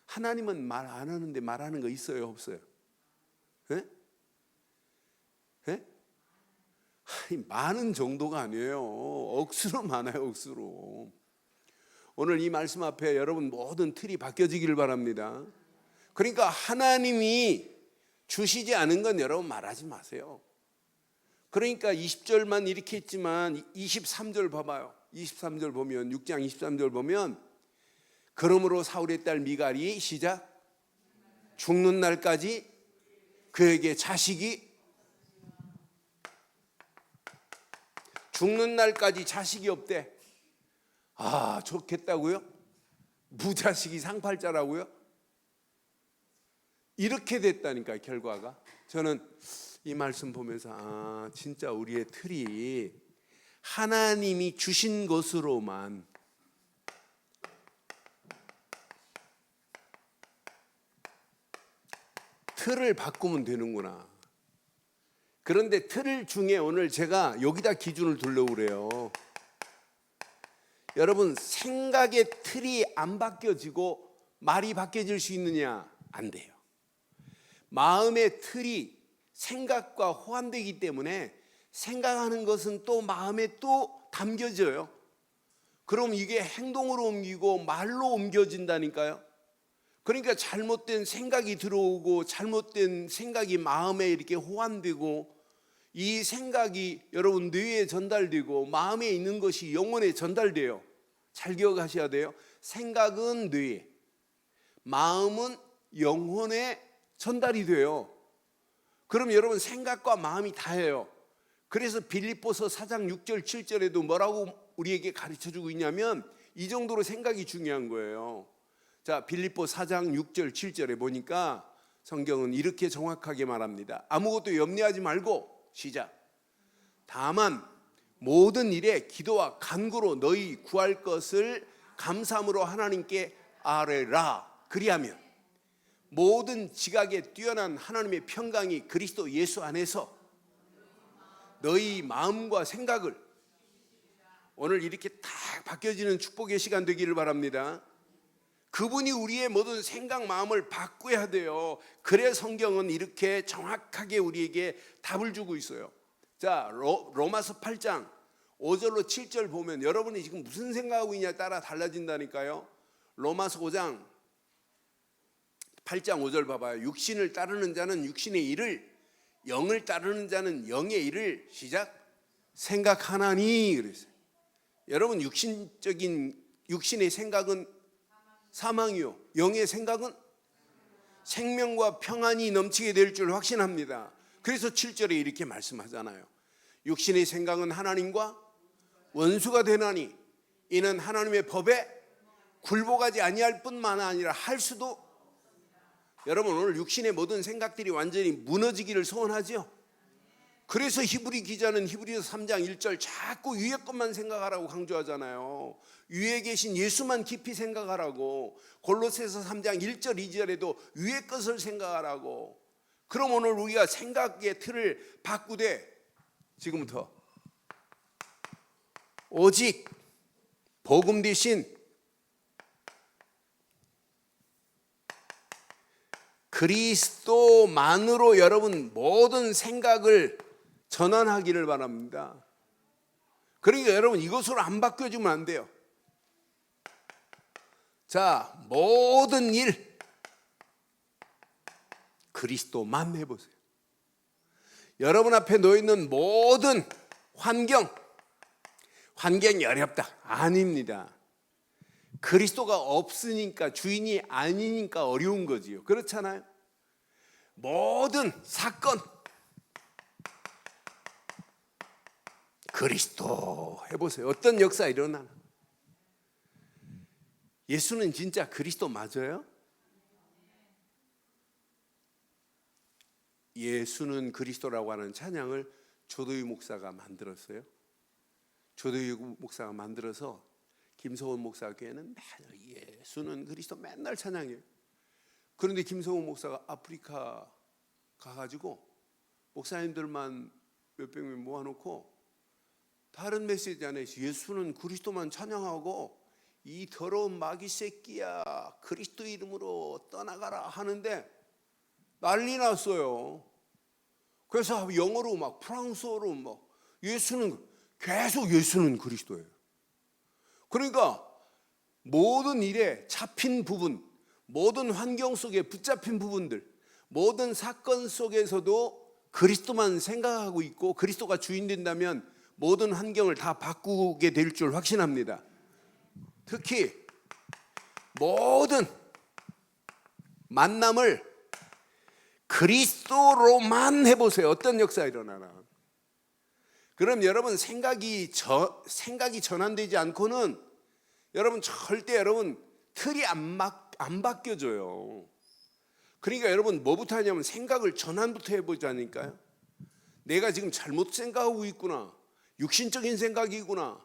하나님은 말 안 하는데 말하는 거 있어요 없어요? 예? 예? 많은 정도가 아니에요. 억수로 많아요 억수로. 오늘 이 말씀 앞에 여러분 모든 틀이 바뀌어지기를 바랍니다. 그러니까 하나님이 주시지 않은 건 여러분 말하지 마세요. 그러니까 20절만 이렇게 했지만 23절 봐봐요. 23절 보면 6장 23절 보면 그러므로 사울의 딸 미갈이 시작 죽는 날까지 그에게 자식이 죽는 날까지 자식이 없대. 좋겠다고요? 무자식이 상팔자라고요? 이렇게 됐다니까 결과가. 저는 이 말씀 보면서 진짜 우리의 틀이 하나님이 주신 것으로만 틀을 바꾸면 되는구나. 그런데 틀 중에 오늘 제가 여기다 기준을 두려고 그래요. 여러분 생각의 틀이 안 바뀌어지고 말이 바뀌어질 수 있느냐? 안 돼요. 마음의 틀이 생각과 호환되기 때문에 생각하는 것은 또 마음에 또 담겨져요. 그럼 이게 행동으로 옮기고 말로 옮겨진다니까요. 그러니까 잘못된 생각이 들어오고 잘못된 생각이 마음에 이렇게 호환되고 이 생각이 여러분 뇌에 전달되고 마음에 있는 것이 영혼에 전달돼요. 잘 기억하셔야 돼요. 생각은 뇌에, 마음은 영혼에 전달이 돼요. 그럼 여러분 생각과 마음이 다예요. 그래서 빌립보서 4장 6절 7절에도 뭐라고 우리에게 가르쳐주고 있냐면 이 정도로 생각이 중요한 거예요. 자, 빌립보 4장 6절 7절에 보니까 성경은 이렇게 정확하게 말합니다. 아무것도 염려하지 말고, 시작. 다만 모든 일에 기도와 간구로 너희 구할 것을 감사함으로 하나님께 아뢰라. 그리하면 모든 지각에 뛰어난 하나님의 평강이 그리스도 예수 안에서 너희 마음과 생각을, 오늘 이렇게 딱 바뀌어지는 축복의 시간 되기를 바랍니다. 그분이 우리의 모든 생각, 마음을 바꿔야 돼요. 그래야 성경은 이렇게 정확하게 우리에게 답을 주고 있어요. 자, 로마서 8장 5절로 7절 보면 여러분이 지금 무슨 생각하고 있냐에 따라 달라진다니까요. 로마서 5장 8장 5절 봐봐요. 육신을 따르는 자는 육신의 일을, 영을 따르는 자는 영의 일을, 시작, 생각하나니 그랬어요. 여러분 육신의 생각은 사망이요, 영의 생각은 생명과 평안이 넘치게 될 줄 확신합니다. 그래서 7절에 이렇게 말씀하잖아요. 육신의 생각은 하나님과 원수가 되나니 이는 하나님의 법에 굴복하지 아니할 뿐만 아니라 할 수도. 여러분 오늘 육신의 모든 생각들이 완전히 무너지기를 소원하죠. 그래서 히브리 기자는 히브리서 3장 1절 자꾸 위의 것만 생각하라고 강조하잖아요. 위에 계신 예수만 깊이 생각하라고. 골로새서 3장 1절 2절에도 위의 것을 생각하라고. 그럼 오늘 우리가 생각의 틀을 바꾸되 지금부터 오직 복음 대신 그리스도만으로 여러분 모든 생각을 전환하기를 바랍니다. 그러니까 여러분 이것으로 안 바뀌어주면 안 돼요. 자, 모든 일 그리스도만 해보세요. 여러분 앞에 놓여있는 모든 환경이 어렵다. 아닙니다. 그리스도가 없으니까, 주인이 아니니까 어려운 거지요. 그렇잖아요. 모든 사건 그리스도 해보세요. 어떤 역사 일어나나. 예수는 진짜 그리스도 맞아요? 예수는 그리스도라고 하는 찬양을 조도희 목사가 만들었어요. 조도희 목사가 만들어서 김성훈 목사 교회는 맨날 예수는 그리스도 맨날 찬양해요. 그런데 김성훈 목사가 아프리카 가가지고 목사님들만 몇백 명 모아놓고 다른 메시지 안에 예수는 그리스도만 찬양하고 이 더러운 마귀 새끼야 그리스도 이름으로 떠나가라 하는데 난리 났어요. 그래서 영어로 막 프랑스어로 막 계속 예수는 그리스도예요. 그러니까 모든 일에 잡힌 부분, 모든 환경 속에 붙잡힌 부분들, 모든 사건 속에서도 그리스도만 생각하고 있고 그리스도가 주인 된다면 모든 환경을 다 바꾸게 될 줄 확신합니다. 특히 모든 만남을 그리스도로만 해보세요. 어떤 역사가 일어나나. 그럼 여러분 생각이 전환되지 않고는 여러분 절대 여러분 틀이 안 바뀌어져요. 그러니까 여러분 뭐부터 하냐면 생각을 전환부터 해보자니까요. 내가 지금 잘못 생각하고 있구나. 육신적인 생각이구나.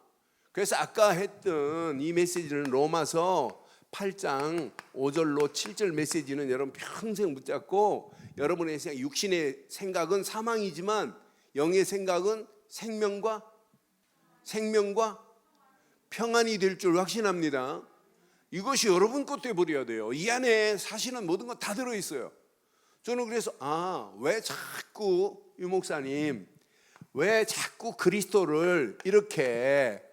그래서 아까 했던 이 메시지는 로마서 8장 5절로 7절 메시지는 여러분 평생 붙잡고 여러분의 육신의 생각은 사망이지만 영의 생각은 생명과 평안이 될 줄 확신합니다. 이것이 여러분 것도 해버려야 돼요. 이 안에 사실은 모든 거 다 들어있어요. 저는 그래서 왜 자꾸 유 목사님 왜 자꾸 그리스도를 이렇게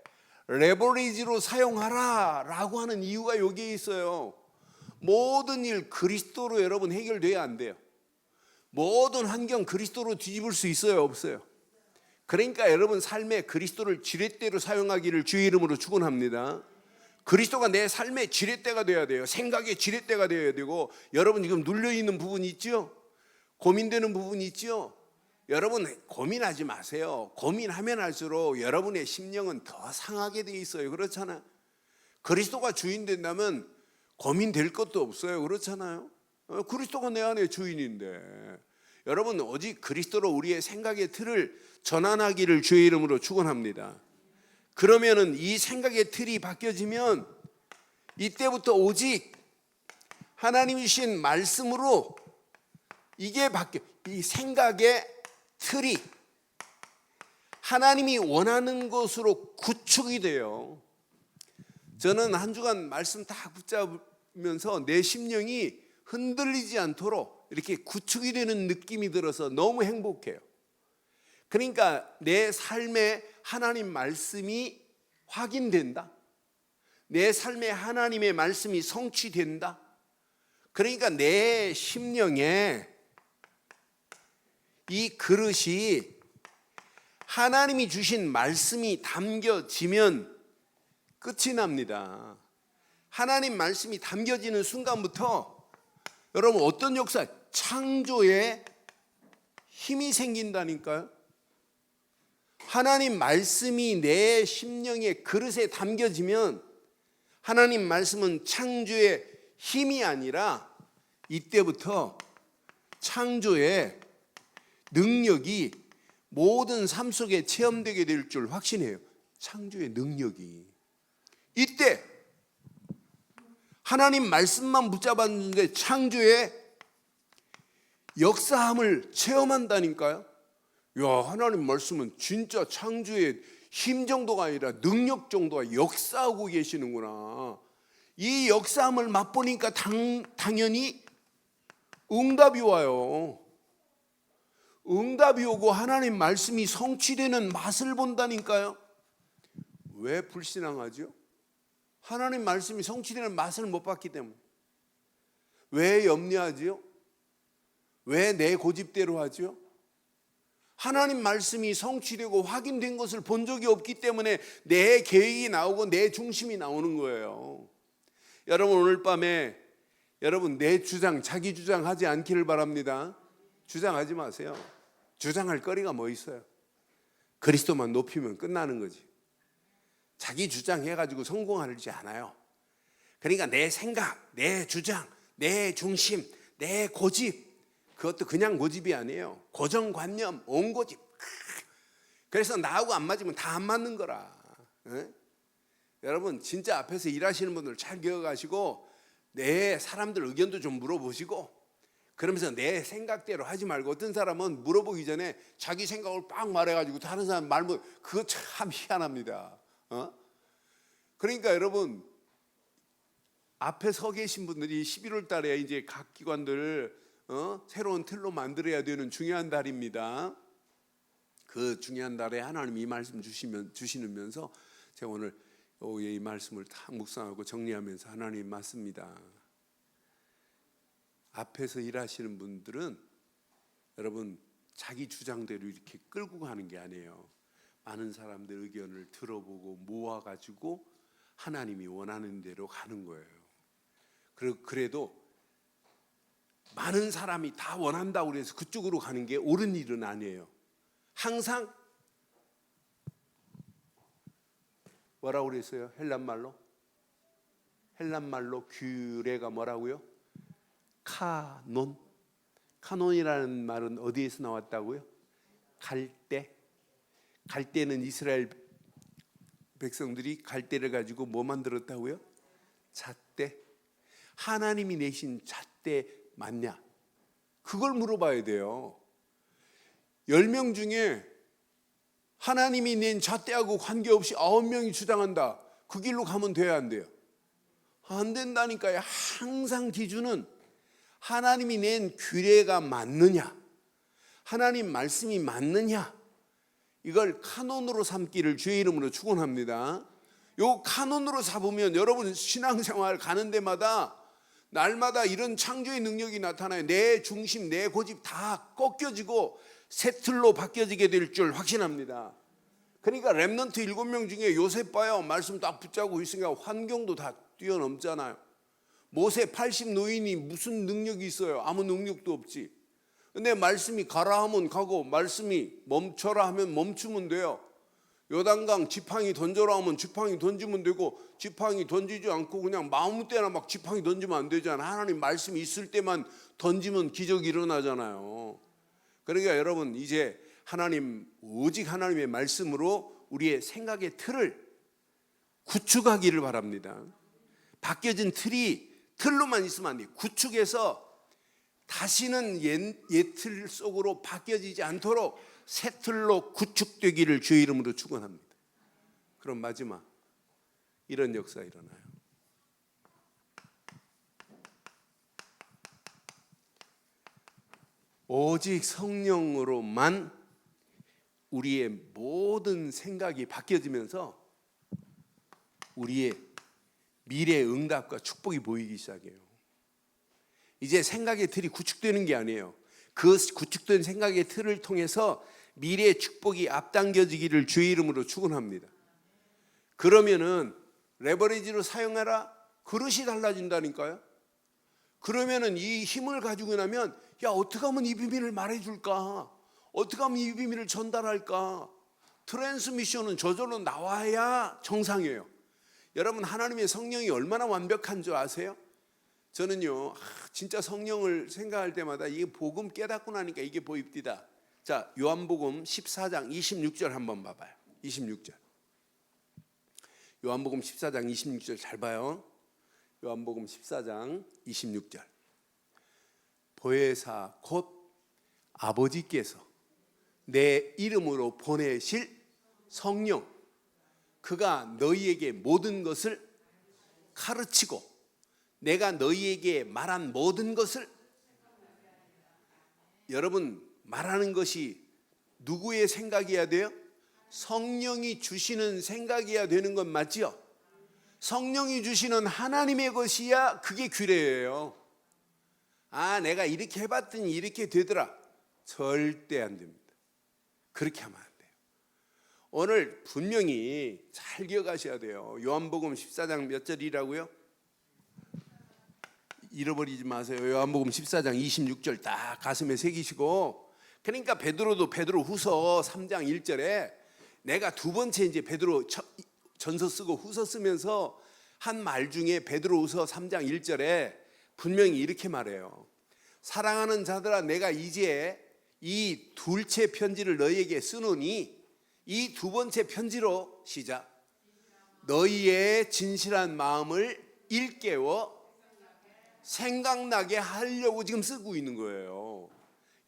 레버리지로 사용하라 라고 하는 이유가 여기에 있어요. 모든 일 그리스도로 여러분 해결돼야 안 돼요. 모든 환경 그리스도로 뒤집을 수 있어요 없어요? 그러니까 여러분 삶에 그리스도를 지렛대로 사용하기를 주의 이름으로 축원합니다. 그리스도가 내 삶의 지렛대가 되어야 돼요. 생각의 지렛대가 되어야 되고, 여러분 지금 눌려있는 부분이 있죠? 고민되는 부분이 있죠? 여러분 고민하지 마세요. 고민하면 할수록 여러분의 심령은 더 상하게 돼 있어요. 그렇잖아요. 그리스도가 주인 된다면 고민될 것도 없어요. 그렇잖아요. 그리스도가 내 안에 주인인데, 여러분 오직 그리스도로 우리의 생각의 틀을 전환하기를 주의 이름으로 축원합니다. 그러면은 이 생각의 틀이 바뀌어지면 이때부터 오직 하나님이 주신 말씀으로 이게 바뀌어. 이 생각의 틀이 하나님이 원하는 것으로 구축이 돼요. 저는 한 주간 말씀 다 붙잡으면서 내 심령이 흔들리지 않도록 이렇게 구축이 되는 느낌이 들어서 너무 행복해요. 그러니까 내 삶에 하나님 말씀이 확인된다. 내 삶에 하나님의 말씀이 성취된다. 그러니까 내 심령에 이 그릇이 하나님이 주신 말씀이 담겨지면 끝이 납니다. 하나님 말씀이 담겨지는 순간부터 여러분 어떤 역사, 창조에 힘이 생긴다니까요. 하나님 말씀이 내 심령의 그릇에 담겨지면 하나님 말씀은 창조의 힘이 아니라 이때부터 창조의 능력이 모든 삶 속에 체험되게 될 줄 확신해요. 창조의 능력이. 이때 하나님 말씀만 붙잡았는데 창조의 역사함을 체험한다니까요. 야, 하나님 말씀은 진짜 창조의 힘 정도가 아니라 능력 정도가 역사하고 계시는구나. 이 역사함을 맛보니까 당연히 응답이 와요. 응답이 오고 하나님 말씀이 성취되는 맛을 본다니까요. 왜 불신앙하죠? 하나님 말씀이 성취되는 맛을 못 봤기 때문에. 왜 염려하지요? 왜 내 고집대로 하죠? 하나님 말씀이 성취되고 확인된 것을 본 적이 없기 때문에 내 계획이 나오고 내 중심이 나오는 거예요. 여러분 오늘 밤에 여러분 내 주장, 자기 주장하지 않기를 바랍니다. 주장하지 마세요. 주장할 거리가 뭐 있어요? 그리스도만 높이면 끝나는 거지. 자기 주장해가지고 성공하지 않아요. 그러니까 내 생각, 내 주장, 내 중심, 내 고집, 그것도 그냥 고집이 아니에요. 고정관념, 온고집. 그래서 나하고 안 맞으면 다 안 맞는 거라. 에? 여러분 진짜 앞에서 일하시는 분들 잘 기억하시고 내 사람들 의견도 좀 물어보시고, 그러면서 내 생각대로 하지 말고, 어떤 사람은 물어보기 전에 자기 생각을 빡 말해가지고 다른 사람 말 못, 그거 참 희한합니다. 그러니까 여러분 앞에 서 계신 분들이 11월 달에 이제 각 기관들 새로운 틀로 만들어야 되는 중요한 달입니다. 그 중요한 달에 하나님 이 말씀 주시면서 제가 오늘 이 말씀을 다 묵상하고 정리하면서 하나님 맞습니다. 앞에서 일하시는 분들은 여러분 자기 주장대로 이렇게 끌고 가는 게 아니에요. 많은 사람들 의견을 들어보고 모아가지고 하나님이 원하는 대로 가는 거예요. 그래도 많은 사람이 다 원한다고 해서 그쪽으로 가는 게 옳은 일은 아니에요. 항상 뭐라고 그랬어요? 헬란말로 규례가 뭐라고요? 카논이라는 말은 어디에서 나왔다고요? 갈대는 이스라엘 백성들이 갈대를 가지고 뭐 만들었다고요? 잣대. 하나님이 내신 잣대 맞냐? 그걸 물어봐야 돼요. 10명 중에 하나님이 낸 잣대하고 관계없이 9명이 주장한다. 그 길로 가면 돼야 안 돼요? 안 된다니까요. 항상 기준은 하나님이 낸 규례가 맞느냐, 하나님 말씀이 맞느냐, 이걸 카논으로 삼기를 주의 이름으로 축원합니다. 요 카논으로 잡으면 여러분 신앙생활 가는 데마다 날마다 이런 창조의 능력이 나타나요. 내 중심, 내 고집 다 꺾여지고 새 틀로 바뀌어지게 될 줄 확신합니다. 그러니까 렘넌트 7명 중에 요셉 봐요. 말씀 딱 붙잡고 있으니까 환경도 다 뛰어넘잖아요. 모세 80 노인이 무슨 능력이 있어요? 아무 능력도 없지. 근데 말씀이 가라 하면 가고 말씀이 멈춰라 하면 멈추면 돼요. 요단강 지팡이 던져라 하면 지팡이 던지면 되고, 지팡이 던지지 않고 그냥 아무 때나 막 지팡이 던지면 안 되잖아요. 하나님 말씀이 있을 때만 던지면 기적이 일어나잖아요. 그러니까 여러분, 이제 하나님, 오직 하나님의 말씀으로 우리의 생각의 틀을 구축하기를 바랍니다. 바뀌어진 틀로만 있으면 안 돼요. 구축해서 다시는 옛 틀 속으로 바뀌어지지 않도록 새 틀로 구축되기를 주의 이름으로 축원합니다. 그럼 마지막 이런 역사 일어나요. 오직 성령으로만 우리의 모든 생각이 바뀌어지면서 우리의 미래의 응답과 축복이 보이기 시작해요. 이제 생각의 틀이 구축되는 게 아니에요. 그 구축된 생각의 틀을 통해서 미래의 축복이 앞당겨지기를 주의 이름으로 축원합니다. 그러면은 레버리지로 사용하라, 그릇이 달라진다니까요. 그러면은 이 힘을 가지고 나면, 야, 어떻게 하면 이 비밀을 말해줄까? 어떻게 하면 이 비밀을 전달할까? 트랜스미션은 저절로 나와야 정상이에요. 여러분, 하나님의 성령이 얼마나 완벽한 줄 아세요? 저는요, 진짜 성령을 생각할 때마다 이게 복음 깨닫고 나니까 이게 보입니다. 자, 요한복음 14장 26절 한번 봐봐요. 26절. 요한복음 14장 26절 잘 봐요. 요한복음 14장 26절. 보혜사 곧 아버지께서 내 이름으로 보내실 성령, 그가 너희에게 모든 것을 가르치고 내가 너희에게 말한 모든 것을, 여러분, 말하는 것이 누구의 생각이어야 돼요? 성령이 주시는 생각이어야 되는 건 맞지요? 성령이 주시는 하나님의 것이야 그게 규례예요. 아, 내가 이렇게 해봤더니 이렇게 되더라. 절대 안 됩니다. 그렇게 하면 안 돼요. 오늘 분명히 잘 기억하셔야 돼요. 요한복음 14장 몇 절이라고요? 잃어버리지 마세요. 요한복음 14장 26절 딱 가슴에 새기시고, 그러니까 베드로도 베드로 후서 3장 1절에 내가 두 번째 이제 베드로 전서 쓰고 후서 쓰면서 한 말 중에 베드로 후서 3장 1절에 분명히 이렇게 말해요. 사랑하는 자들아, 내가 이제 이 둘째 편지를 너희에게 쓰노니, 이 두 번째 편지로 시작. 너희의 진실한 마음을 일깨워 생각나게 하려고 지금 쓰고 있는 거예요.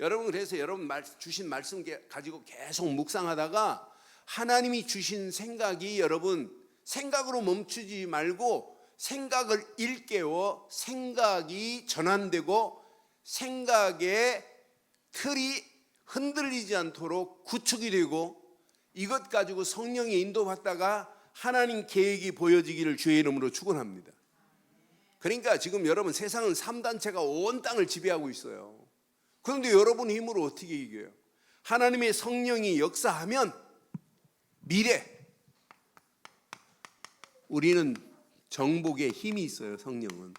여러분, 그래서 여러분 주신 말씀 가지고 계속 묵상하다가 하나님이 주신 생각이 여러분 생각으로 멈추지 말고 생각을 일깨워 생각이 전환되고 생각의 틀이 흔들리지 않도록 구축이 되고, 이것 가지고 성령의 인도받다가 하나님 계획이 보여지기를 주의 이름으로 축원합니다. 그러니까 지금 여러분, 세상은 3단체가 온 땅을 지배하고 있어요. 그런데 여러분 힘으로 어떻게 이겨요? 하나님의 성령이 역사하면 미래, 우리는 정복의 힘이 있어요. 성령은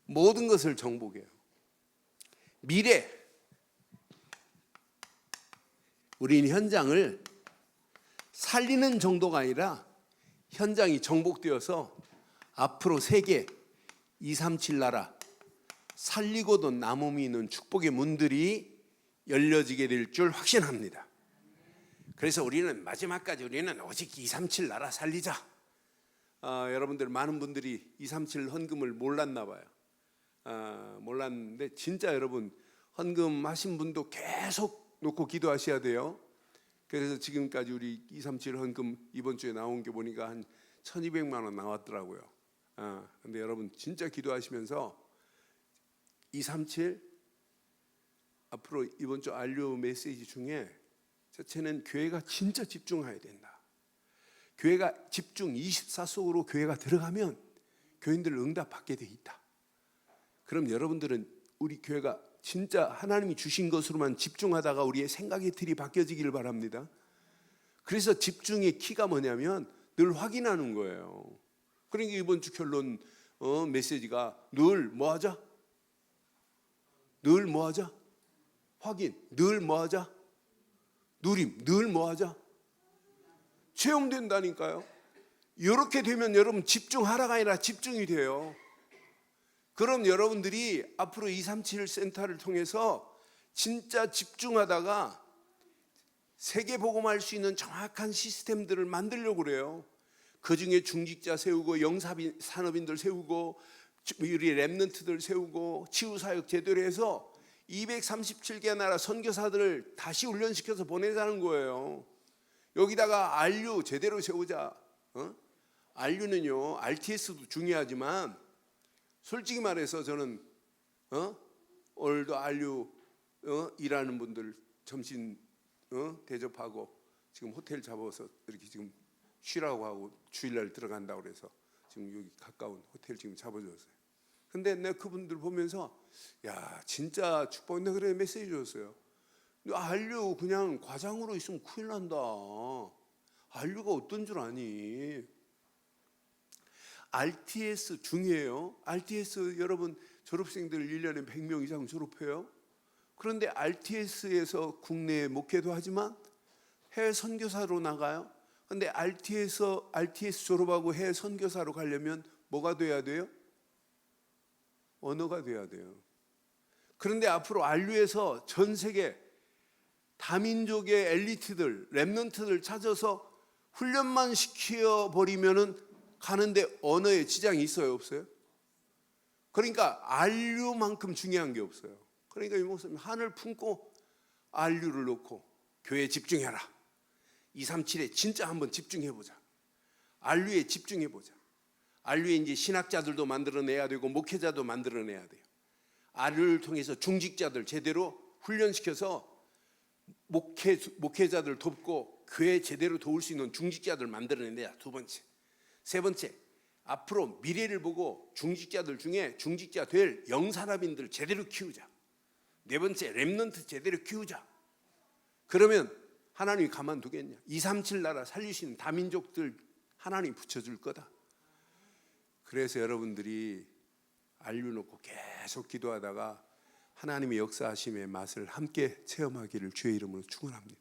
모든 것을 정복해요. 미래, 우리는 현장을 살리는 정도가 아니라 현장이 정복되어서 앞으로 세계 237 나라 살리고도 남음이 있는 축복의 문들이 열려지게 될 줄 확신합니다. 그래서 우리는 마지막까지 우리는 오직 237 나라 살리자. 여러분들 많은 분들이 237 헌금을 몰랐나 봐요. 몰랐는데 진짜 여러분 헌금 하신 분도 계속 놓고 기도하셔야 돼요. 그래서 지금까지 우리 237 헌금 이번 주에 나온 게 보니까 한 1200만 원 나왔더라고요. 근데 여러분 진짜 기도하시면서 237 앞으로 이번 주 안료 메시지 중에 첫째는 교회가 진짜 집중해야 된다. 교회가 집중 24 속으로 교회가 들어가면 교인들 응답받게 돼 있다. 그럼 여러분들은 우리 교회가 진짜 하나님이 주신 것으로만 집중하다가 우리의 생각의 틀이 바뀌어지기를 바랍니다. 그래서 집중의 키가 뭐냐면 늘 확인하는 거예요. 그러니까 이번 주 결론 메시지가 늘 뭐하자? 늘 뭐하자? 확인. 늘 뭐하자? 누림. 늘 뭐하자? 체험된다니까요. 이렇게 되면 여러분 집중하라가 아니라 집중이 돼요. 그럼 여러분들이 앞으로 237 센터를 통해서 진짜 집중하다가 세계 복음할 수 있는 정확한 시스템들을 만들려고 그래요. 그중에 중직자 세우고 영산업인들 세우고 우리 랩런트들 세우고 치유사역 제대로 해서 237개 나라 선교사들을 다시 훈련시켜서 보내자는 거예요. 여기다가 RU 제대로 세우자. RU는요, RTS도 중요하지만 솔직히 말해서 저는 오늘도 RU 일하는 분들 점심 대접하고 지금 호텔 잡아서 이렇게 지금 쉬라고 하고 주일날 들어간다고 그래서 지금 여기 가까운 호텔 지금 잡아줬어요. 근데 내가 그분들 보면서 야 진짜 축복인데 그래 메시지 줬어요. RU 그냥 과장으로 있으면 큰일 난다. RU가 어떤 줄 아니? RTS 중요해요. RTS 여러분 졸업생들 1년에 100명 이상 졸업해요. 그런데 RTS에서 국내에 목회도 하지만 해외 선교사로 나가요. 그런데 RTS 졸업하고 해외 선교사로 가려면 뭐가 돼야 돼요? 언어가 돼야 돼요. 그런데 앞으로 RU에서 전 세계 다민족의 엘리트들, 랩런트들 찾아서 훈련만 시켜버리면은 가는데 언어에 지장이 있어요, 없어요? 그러니까 RU만큼 중요한 게 없어요. 그러니까 이 목사님 한을 품고 RU를 놓고 교회에 집중해라. 237에 진짜 한번 집중해보자. RU에 집중해보자. RU에 이제 신학자들도 만들어내야 되고 목회자도 만들어내야 돼요. RU를 통해서 중직자들 제대로 훈련시켜서 목회자들 돕고 교회 제대로 도울 수 있는 중직자들 만들어내야. 두 번째. 세 번째, 앞으로 미래를 보고 중직자들 중에 중직자 될 영산업인들 제대로 키우자. 네 번째, 랩런트 제대로 키우자. 그러면 하나님이 가만두겠냐? 237 나라 살릴 수 있는 다민족들 하나님이 붙여줄 거다. 그래서 여러분들이 알려놓고 계속 기도하다가 하나님의 역사하심의 맛을 함께 체험하기를 주의 이름으로 축원합니다.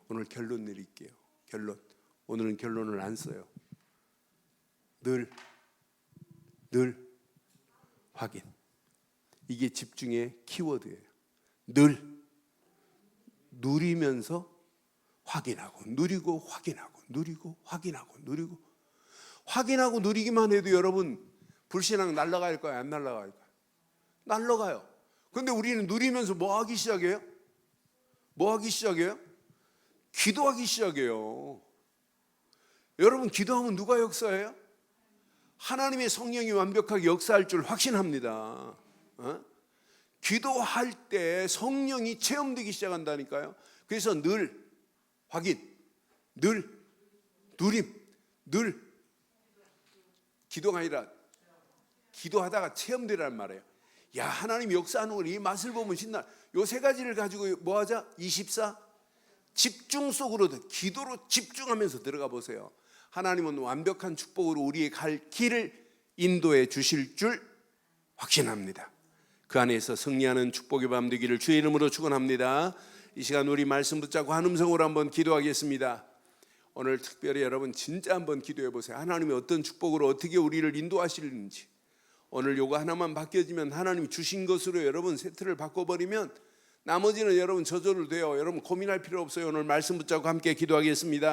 오늘 결론 내릴게요. 결론. 오늘은 결론을 안 써요. 늘 확인. 이게 집중의 키워드예요. 늘 누리면서 확인하고 누리고 확인하고 누리고 확인하고 누리고 확인하고 누리기만 해도 여러분 불신앙 날아갈까요? 안 날아갈까요? 날아가요. 그런데 우리는 누리면서 뭐 하기 시작해요? 뭐 하기 시작해요? 기도하기 시작해요. 여러분 기도하면 누가 역사해요? 하나님의 성령이 완벽하게 역사할 줄 확신합니다. 기도할 때 성령이 체험되기 시작한다니까요. 그래서 늘 확인, 늘 누림, 늘 기도가 아니라 기도하다가 체험되라는 말이에요. 야 하나님 역사하는 걸 이 맛을 보면 신나. 요 세 가지를 가지고 뭐 하자? 24 집중 속으로 기도로 집중하면서 들어가 보세요. 하나님은 완벽한 축복으로 우리의 갈 길을 인도해 주실 줄 확신합니다. 그 안에서 승리하는 축복의 밤 되기를 주의 이름으로 축원합니다. 이 시간 우리 말씀 붙잡고 한 음성으로 한번 기도하겠습니다. 오늘 특별히 여러분 진짜 한번 기도해 보세요. 하나님이 어떤 축복으로 어떻게 우리를 인도하시는지. 오늘 요거 하나만 바뀌어지면 하나님이 주신 것으로 여러분 세트를 바꿔버리면 나머지는 여러분 저절로 돼요. 여러분 고민할 필요 없어요. 오늘 말씀 붙잡고 함께 기도하겠습니다.